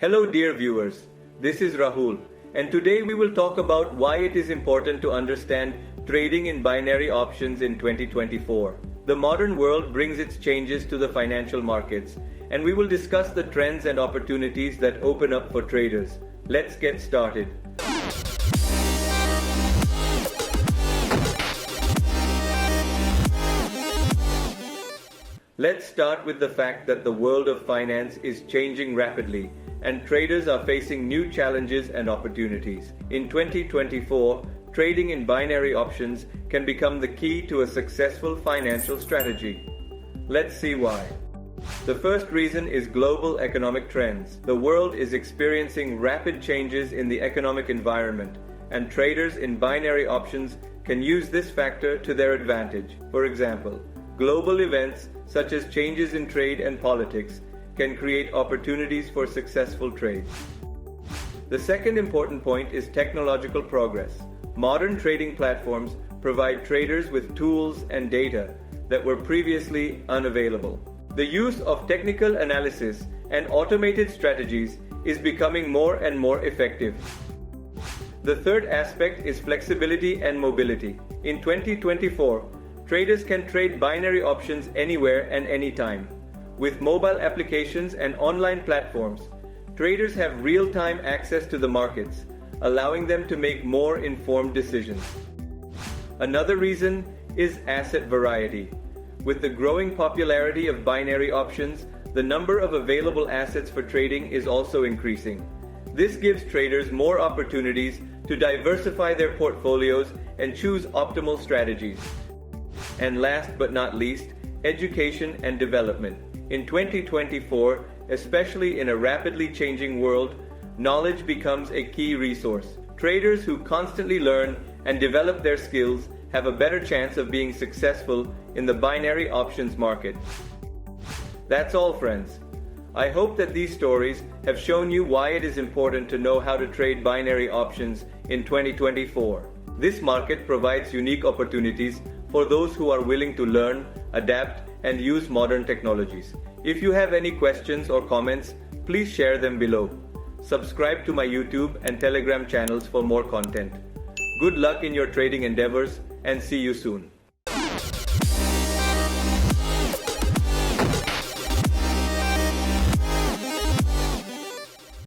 Hello dear viewers, this is Rahul, and today we will talk about why it is important to understand trading in binary options in 2024. The modern world brings its changes to the financial markets, and we will discuss the trends and opportunities that open up for traders. Let's get started. Let's start with the fact that the world of finance is changing rapidly, and traders are facing new challenges and opportunities. In 2024, trading in binary options can become the key to a successful financial strategy. Let's see why. The first reason is global economic trends. The world is experiencing rapid changes in the economic environment, and traders in binary options can use this factor to their advantage. For example, global events such as changes in trade and politics can create opportunities for successful trades. The second important point is technological progress. Modern trading platforms provide traders with tools and data that were previously unavailable. The use of technical analysis and automated strategies is becoming more and more effective. The third aspect is flexibility and mobility. In 2024, traders can trade binary options anywhere and anytime. With mobile applications and online platforms, traders have real-time access to the markets, allowing them to make more informed decisions. Another reason is asset variety. With the growing popularity of binary options, the number of available assets for trading is also increasing. This gives traders more opportunities to diversify their portfolios and choose optimal strategies. And last but not least, education and development. In 2024, especially in a rapidly changing world, knowledge becomes a key resource. Traders who constantly learn and develop their skills have a better chance of being successful in the binary options market. That's all, friends. I hope that these stories have shown you why it is important to know how to trade binary options in 2024. This market provides unique opportunities for those who are willing to learn, adapt, and use modern technologies. If you have any questions or comments, please share them below. Subscribe to my YouTube and Telegram channels for more content. Good luck in your trading endeavors, and see you soon.